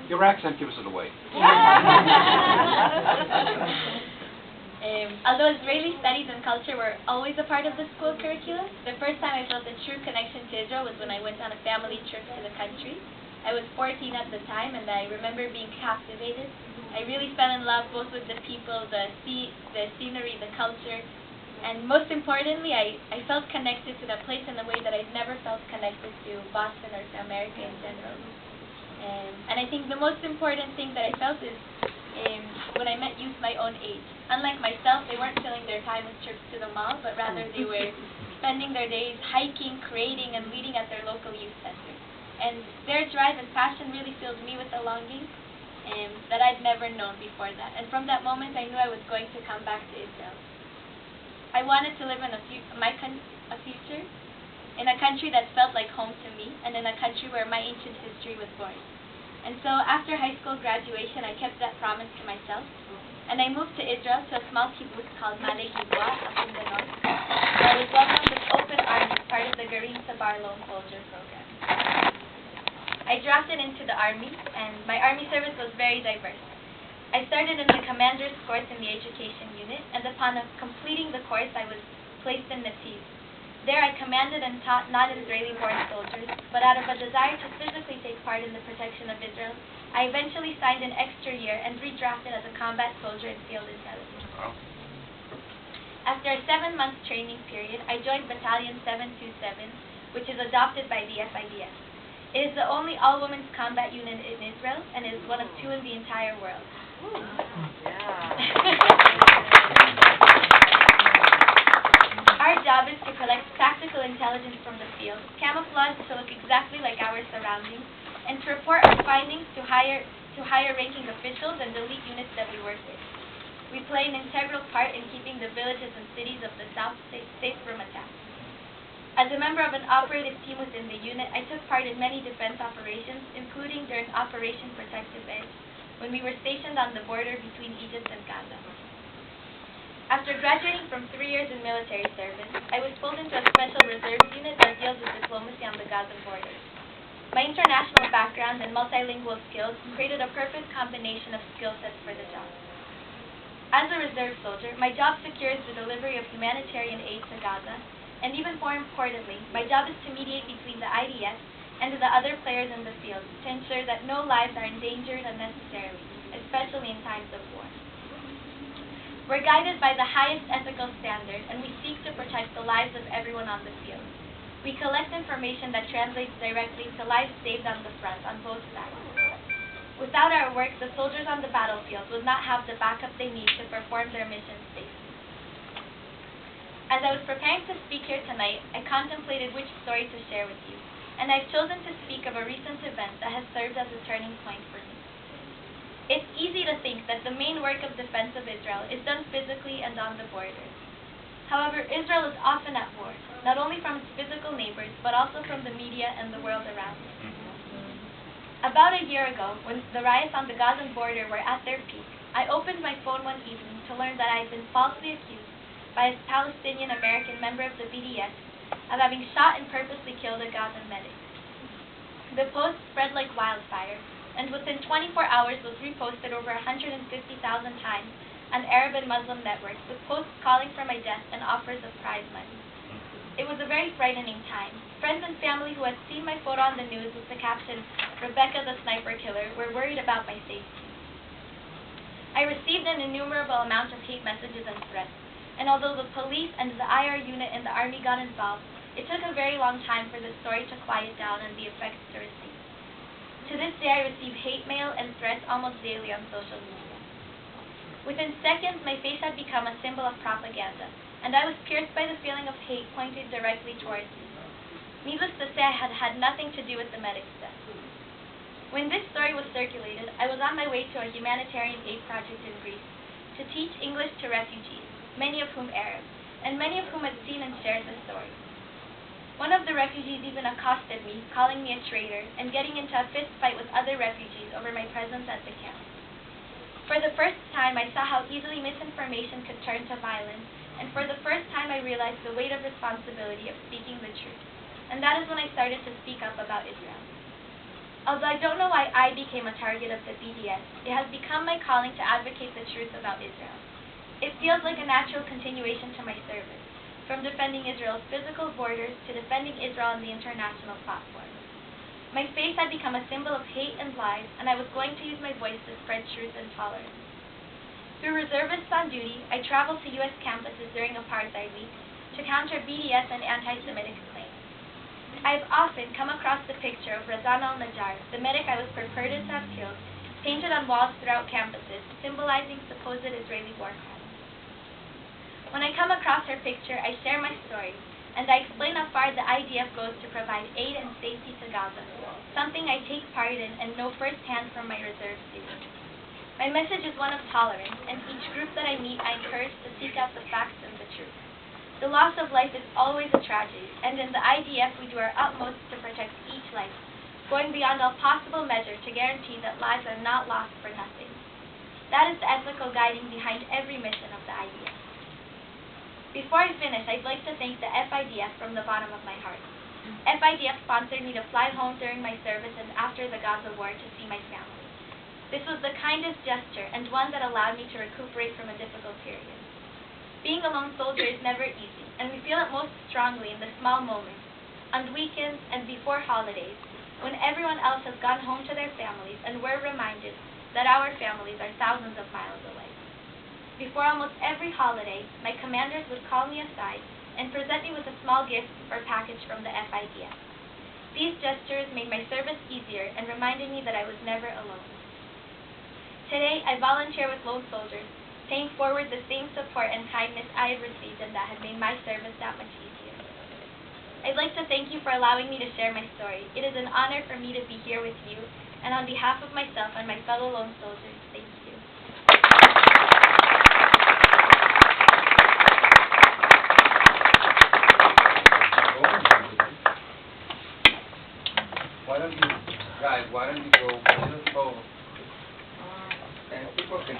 Your accent gives it away. Although Israeli studies and culture were always a part of the school curriculum, the first time I felt a true connection to Israel was when I went on a family trip to the country. I was 14 at the time, and I remember being captivated. I really fell in love both with the people, the scenery, the culture, and most importantly, I felt connected to that place in a way that I'd never felt connected to Boston or to America in general. And I think the most important thing that I felt is when I met youth my own age. Unlike myself, they weren't filling their time with trips to the mall, but rather they were spending their days hiking, creating, and leading at their local youth center. And their drive and passion really filled me with a longing that I'd never known before that. And from that moment, I knew I was going to come back to Israel. I wanted to live in a future in a country that felt like home to me, and in a country where my ancient history was born. And so after high school graduation, I kept that promise to myself, and I moved to Israel to a small kibbutz called Male Gilboa up in the north. And I was welcomed with open arms, part of the Garin Sabar Lone Soldier program. I drafted into the army, and my army service was very diverse. I started in the commander's course in the education unit, and upon completing the course, I was placed in Nativ. There I commanded and taught non-Israeli-born soldiers, but out of a desire to physically take part in the protection of Israel, I eventually signed an extra year and redrafted as a combat soldier in field intelligence. Wow. After a 7-month training period, I joined Battalion 727, which is adopted by the FIDF. It is the only all-women's combat unit in Israel, and is one of 2 in the entire world. Our job is to collect tactical intelligence from the field, camouflage to look exactly like our surroundings, and to report our findings to higher-ranking officials and elite units that we work with. We play an integral part in keeping the villages and cities of the South safe from attack. As a member of an operative team within the unit, I took part in many defense operations, including during Operation Protective Edge, when we were stationed on the border between Egypt and Gaza. After graduating from 3 years in military service, I was pulled into a special reserves unit that deals with diplomacy on the Gaza border. My international background and multilingual skills created a perfect combination of skill sets for the job. As a reserve soldier, my job secures the delivery of humanitarian aid to Gaza, and even more importantly, my job is to mediate between the IDF and the other players in the field to ensure that no lives are endangered unnecessarily, especially in times of war. We're guided by the highest ethical standards, and we seek to protect the lives of everyone on the field. We collect information that translates directly to lives saved on the front on both sides. Without our work, the soldiers on the battlefield would not have the backup they need to perform their missions safely. As I was preparing to speak here tonight, I contemplated which story to share with you, and I've chosen to speak of a recent event that has served as a turning point for me. It's easy to think that the main work of defense of Israel is done physically and on the borders. However, Israel is often at war, not only from its physical neighbors, but also from the media and the world around it. About a year ago, when the riots on the Gazan border were at their peak, I opened my phone one evening to learn that I had been falsely accused by a Palestinian-American member of the BDS of having shot and purposely killed a Gazan medic. The post spread like wildfire, and within 24 hours was reposted over 150,000 times on Arab and Muslim networks, with posts calling for my death and offers of prize money. It was a very frightening time. Friends and family who had seen my photo on the news with the caption, "Rebecca the Sniper Killer," were worried about my safety. I received an innumerable amount of hate messages and threats, and although the police and the IR unit in the Army got involved, it took a very long time for the story to quiet down and the effects to recede. To this day, I receive hate mail and threats almost daily on social media. Within seconds, my face had become a symbol of propaganda, and I was pierced by the feeling of hate pointed directly towards me. Needless to say, I had had nothing to do with the medic's death. When this story was circulated, I was on my way to a humanitarian aid project in Greece to teach English to refugees, many of whom Arab, and many of whom had seen and shared the story. One of the refugees even accosted me, calling me a traitor, and getting into a fist fight with other refugees over my presence at the camp. For the first time, I saw how easily misinformation could turn to violence, and for the first time I realized the weight of responsibility of speaking the truth. And that is when I started to speak up about Israel. Although I don't know why I became a target of the BDS, it has become my calling to advocate the truth about Israel. It feels like a natural continuation to my service, from defending Israel's physical borders to defending Israel on the international platform. My faith had become a symbol of hate and lies, and I was going to use my voice to spread truth and tolerance. Through reservists on duty, I traveled to U.S. campuses during Apartheid Week to counter BDS and anti-Semitic claims. I have often come across the picture of Razan al-Najjar, the medic I was purported to have killed, painted on walls throughout campuses, symbolizing supposed Israeli war crimes. When I come across her picture, I share my story, and I explain how far the IDF goes to provide aid and safety to Gaza, something I take part in and know firsthand from my reserve duty. My message is one of tolerance, and each group that I meet I encourage to seek out the facts and the truth. The loss of life is always a tragedy, and in the IDF we do our utmost to protect each life, going beyond all possible measures to guarantee that lives are not lost for nothing. That is the ethical guiding behind every mission of the IDF. Before I finish, I'd like to thank the FIDF from the bottom of my heart. FIDF sponsored me to fly home during my service and after the Gaza war to see my family. This was the kindest gesture and one that allowed me to recuperate from a difficult period. Being a lone soldier is never easy, and we feel it most strongly in the small moments, on weekends and before holidays, when everyone else has gone home to their families and we're reminded that our families are thousands of miles away. Before almost every holiday, my commanders would call me aside and present me with a small gift or package from the FIDF. These gestures made my service easier and reminded me that I was never alone. Today, I volunteer with lone soldiers, paying forward the same support and kindness I had received and that had made my service that much easier. I'd like to thank you for allowing me to share my story. It is an honor for me to be here with you, and on behalf of myself and my fellow lone soldiers, thank you. Why don't you go a little forward? And people can